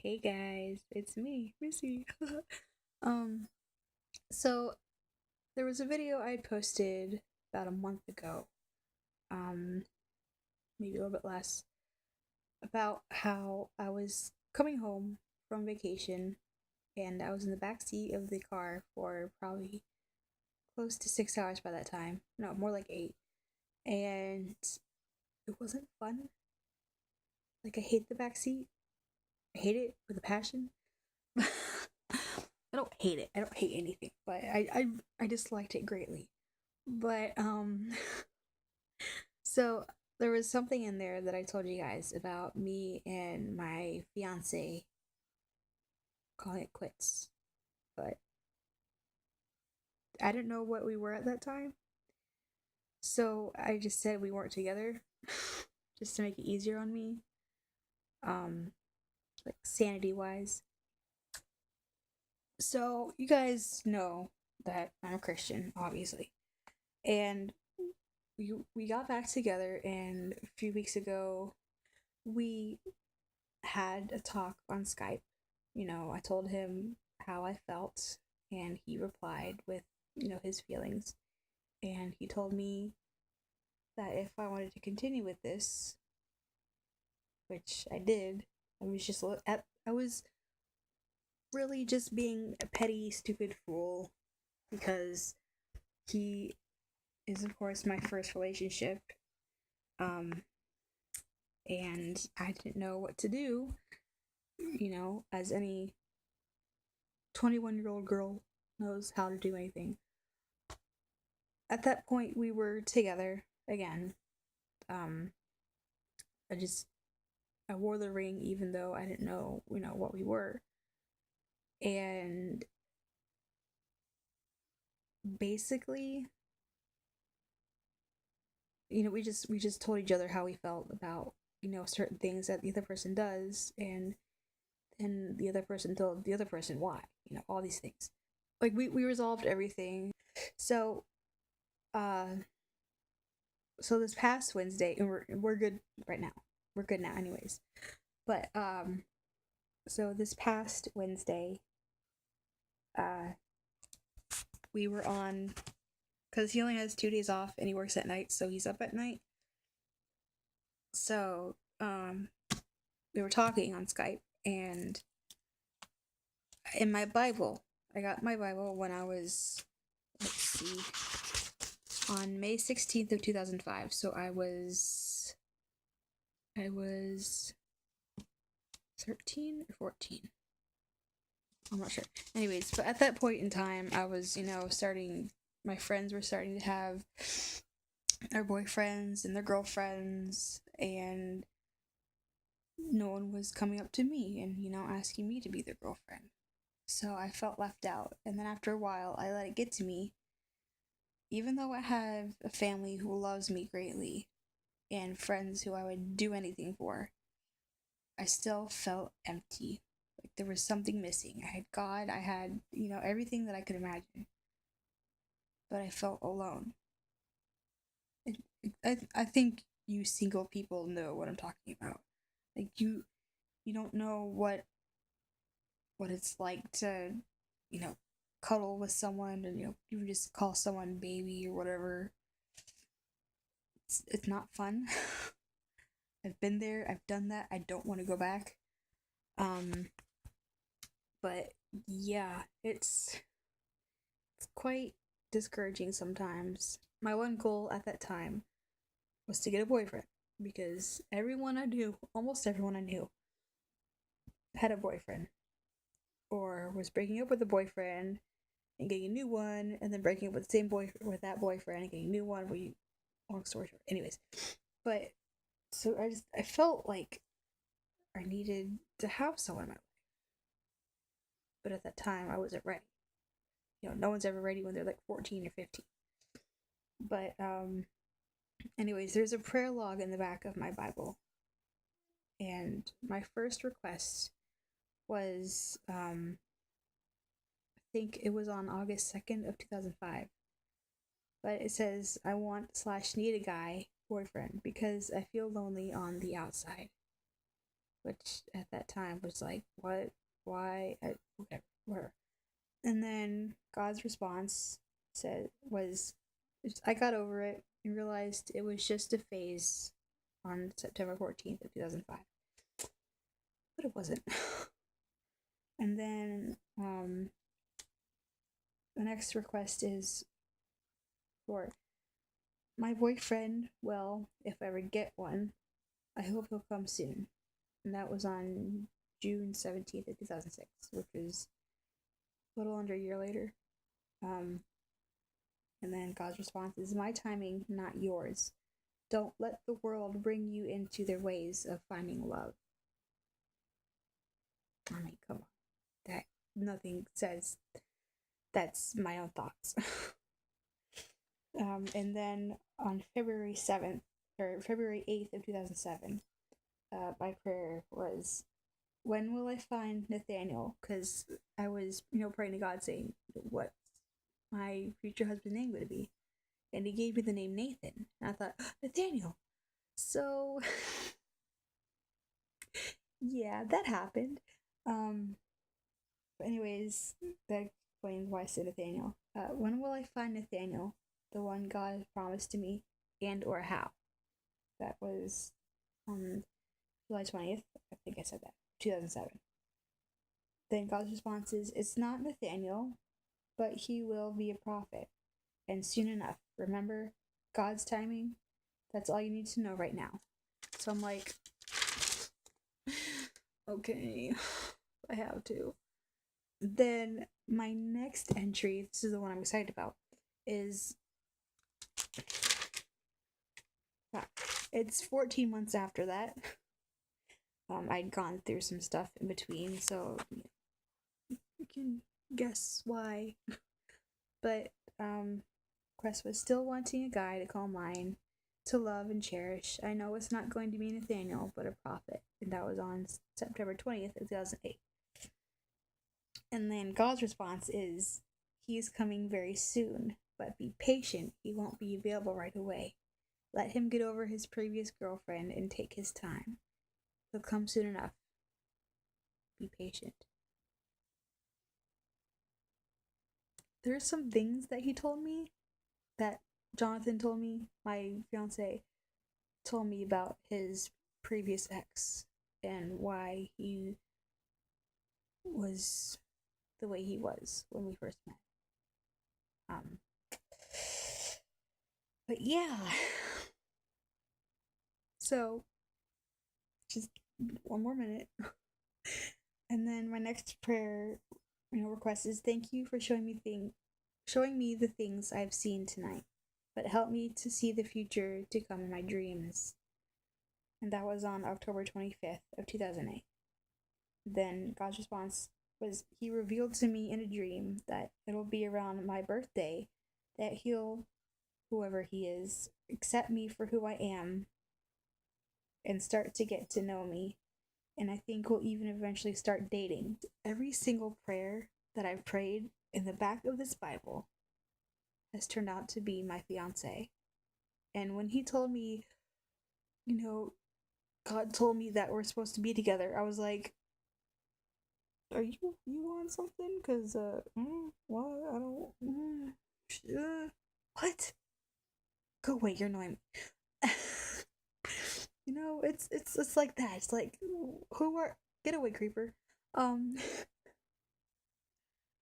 Hey guys, it's me, Missy. um, so there was a video I had posted about a month ago, um, maybe a little bit less, about how I was coming home from vacation and I was in the back seat of the car for probably close to 6 hours by that time. No, more like 8. And it wasn't fun. Like I hate the back seat. I hate it with a passion. I don't hate it. I don't hate anything, but I disliked it greatly. But so there was something in there that I told you guys about me and my fiance calling it quits. But I didn't know what we were at that time. So I just said we weren't together just to make it easier on me. Um like sanity wise. So you guys know that I'm a Christian, obviously. And we got back together and a few weeks ago we had a talk on Skype. I told him how I felt, and he replied with, his feelings. And he told me that if I wanted to continue with this, which I did, I was really just being a petty, stupid fool because he is, of course, my first relationship. Um, and I didn't know what to do, as any 21-year-old girl knows how to do anything. At that point, we were together again. Um, I just I wore the ring even though I didn't know, what we were. And basically, we just told each other how we felt about, certain things that the other person does, and then the other person told the other person why, all these things. Like we resolved everything. So uh so this past Wednesday, and we're good right now. We're good now anyways. But so this past Wednesday, uh we were on, because he only has 2 days off and he works at night, so he's up at night. So we were talking on Skype, and in my Bible, I got my Bible when I was, let's see, on May 16th of 2005. So I was 13 or 14. I'm not sure. Anyways, but at that point in time, I was, starting. My friends were starting to have their boyfriends and their girlfriends, and no one was coming up to me and, asking me to be their girlfriend. So I felt left out. And then after a while, I let it get to me. Even though I have a family who loves me greatly and friends who I would do anything for, I still felt empty. Like there was something missing. I had God, I had, everything that I could imagine. But I felt alone. I think you single people know what I'm talking about. Like you don't know what it's like to, you know, cuddle with someone, and you just call someone baby or whatever. It's not fun. I've been there, I've done that. I don't want to go back. Um but yeah, it's quite discouraging sometimes. My one goal at that time was to get a boyfriend because everyone I knew, almost everyone I knew, had a boyfriend or was breaking up with a boyfriend and getting a new one, and then breaking up with the same boy with that boyfriend and getting a new one. Long story short, anyways. But so I felt like I needed to have someone in my life, but at that time I wasn't ready. No one's ever ready when they're like 14 or 15. But anyways, there's a prayer log in the back of my Bible, and my first request was I think it was on August 2nd of 2005. But it says I want slash need a guy boyfriend because I feel lonely on the outside. which at that time was like, what, why, whatever, whatever. And then God's response was, I got over it and realized it was just a phase on September 14th of 2005. But it wasn't. And then the next request is for my boyfriend. Well, if I ever get one, I hope he'll come soon. And that was on June 17th of 2006, which was a little under a year later. And then God's response is, my timing, not yours. Don't let the world bring you into their ways of finding love. I mean, come on. That nothing says that's my own thoughts. And then on February 7th, or February 8th of 2007, my prayer was, when will I find Nathaniel? Because I was, praying to God saying, what my future husband's name would be. And he gave me the name Nathan. And I thought, Nathaniel. So, yeah, that happened. But anyways, that explains why I said Nathaniel. When will I find Nathaniel, the one God has promised to me, and or how? That was on July 20th. I think I said that. 2007. Then God's response is, it's not Nathaniel, but he will be a prophet. And soon enough. Remember, God's timing, that's all you need to know right now. So I'm like, okay, I have to. Then my next entry, this is the one I'm excited about, is it's 14 months after that. I'd gone through some stuff in between, so you can guess why. But Quest was still wanting a guy to call mine, to love and cherish. I know it's not going to be Nathaniel, but a prophet. And that was on September 20th of 2008. And then God's response is, he's coming very soon, but be patient. He won't be available right away. Let him get over his previous girlfriend and take his time. He'll come soon enough. Be patient. There's some things that he told me, that Jonathan told me, my fiance told me about his previous ex and why he was the way he was when we first met. But yeah. So, just one more minute. And then my next prayer, request is, thank you for showing me the things I've seen tonight, but help me to see the future to come in my dreams. And that was on October 25th of 2008. Then God's response was, he revealed to me in a dream that it'll be around my birthday that he'll, whoever he is, accept me for who I am and start to get to know me. And I think we'll even eventually start dating. Every single prayer that I've prayed in the back of this Bible has turned out to be my fiance. And when he told me, God told me that we're supposed to be together, I was like, are you on something? Because, what? I don't, what? Go away, you're annoying me. It's like that. It's like, get away, creeper.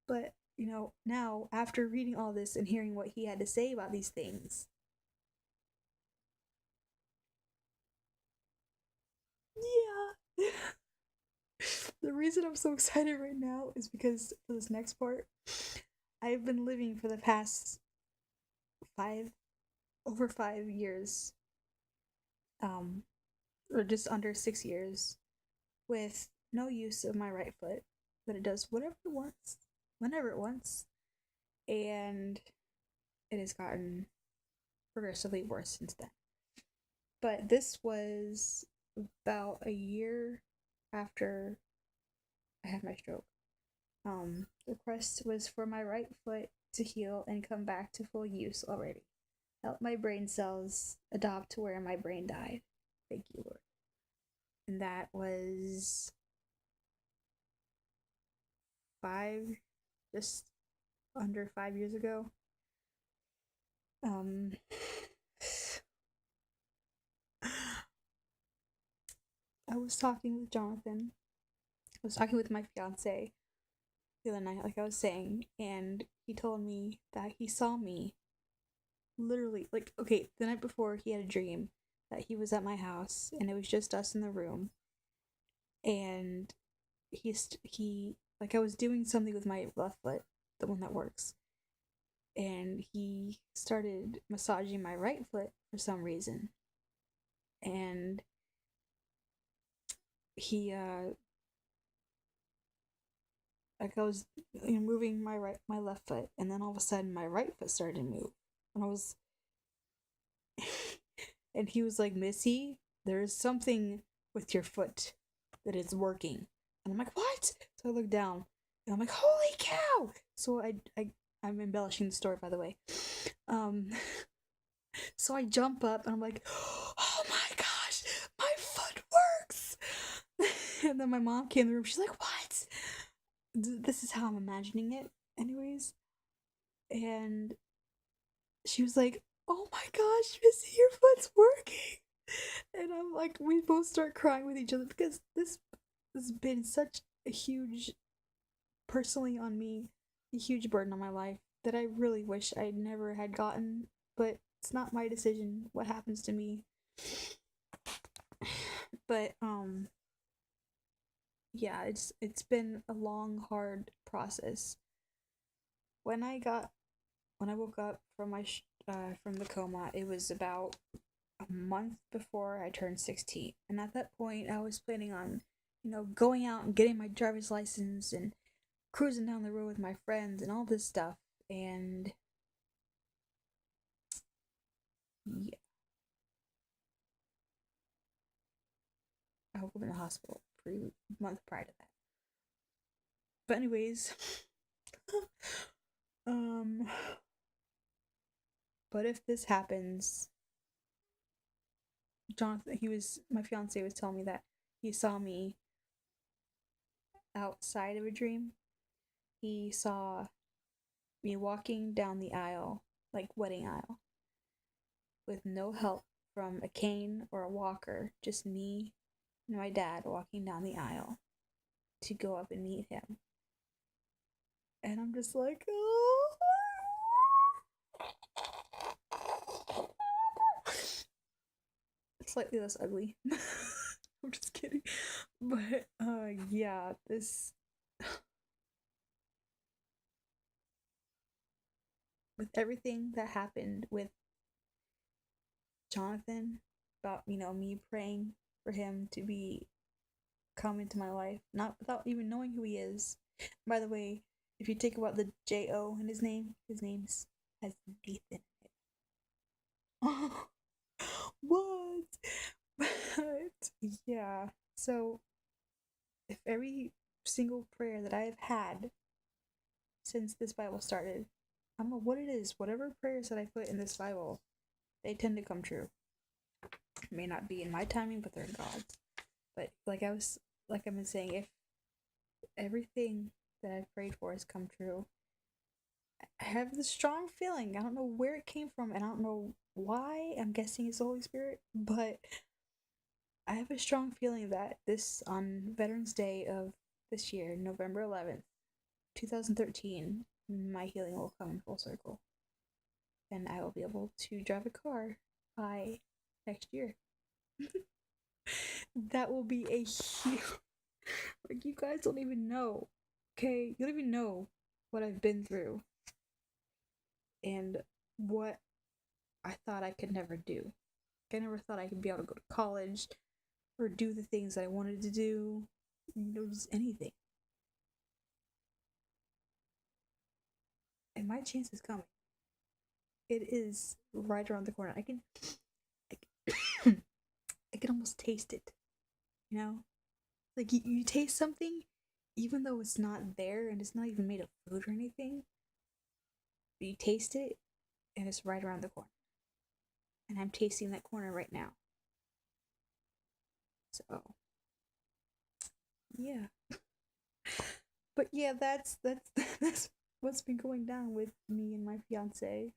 But, now, after reading all this and hearing what he had to say about these things, yeah. The reason I'm so excited right now is because for this next part, I've been living for the past over 5 years, or just under 6 years, with no use of my right foot, but it does whatever it wants, whenever it wants, and it has gotten progressively worse since then. But this was about a year after I had my stroke. The request was for my right foot to heal and come back to full use already. Help my brain cells adopt to where my brain died. Thank you, Lord. And that was just under 5 years ago. Um, I was talking with Jonathan. I was talking with my fiance the other night, like I was saying, and he told me that he saw me literally, like, okay, the night before he had a dream that he was at my house and it was just us in the room, and he like I was doing something with my left foot, the one that works, and he started massaging my right foot for some reason, and he like I was moving my left foot, and then all of a sudden my right foot started to move, and I was and he was like, Missy, there is something with your foot that is working. And I'm like, what? So I look down and I'm like, holy cow! So I'm embellishing the story, by the way. Um, so I jump up and I'm like, oh my gosh, my foot works! And then my mom came in the room. She's like, what? This is how I'm imagining it, anyways. And she was like, oh my gosh, Missy, your foot's working. And I'm like, we both start crying with each other because this has been such a huge, personally on me, a huge burden on my life that I really wish I never had gotten. But it's not my decision what happens to me. But yeah, it's been a long, hard process. When I got when I woke up from from the coma, it was about a month before I turned 16. And at that point, I was planning on, going out and getting my driver's license and cruising down the road with my friends and all this stuff. And yeah, I woke up in the hospital month prior to that. But anyways, um, but if this happens, Jonathan, my fiance was telling me that he saw me outside of a dream. He saw me walking down the aisle, like wedding aisle, with no help from a cane or a walker, just me and my dad walking down the aisle to go up and meet him. And I'm just like, oh. Slightly less ugly. I'm just kidding. But yeah, this with everything that happened with Jonathan, about me praying for him to be come into my life, not without even knowing who he is. By the way, if you take about the J-O in his name's has Nathan in it. Oh, what? But yeah, so if every single prayer that I've had since this Bible started, I don't know what it is, whatever prayers that I put in this Bible, they tend to come true. It may not be in my timing, but they're in God's. But like I've been saying, if everything that I've prayed for has come true, I have this strong feeling. I don't know where it came from, and I don't know why. I'm guessing it's the Holy Spirit, but I have a strong feeling that on Veterans Day of this year, November 11th, 2013, my healing will come in full circle. And I will be able to drive a car by next year. That will be a huge. Like, you guys don't even know. Okay? You don't even know what I've been through and what I thought I could never do. I never thought I could be able to go to college or do the things that I wanted to do. Just anything. And my chance is coming. It is right around the corner. I can, I can almost taste it. You know, like you taste something, even though it's not there and it's not even made of food or anything. But you taste it, and it's right around the corner. And I'm tasting that corner right now. So yeah. But yeah, that's that's what's been going down with me and my fiance.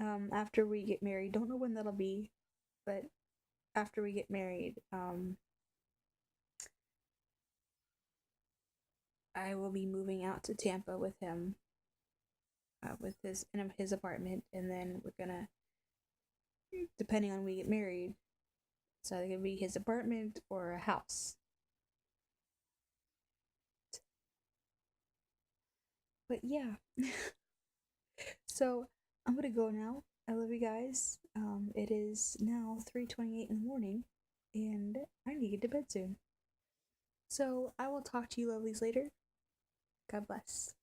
After we get married, don't know when that'll be, but after we get married, I will be moving out to Tampa with him, with his in his apartment, and then we're gonna, depending on when we get married, it's either gonna be his apartment or a house. But yeah, so I'm gonna go now. I love you guys. It is now 3:28 in the morning, and I need to get to bed soon. So I will talk to you lovelies later. God bless.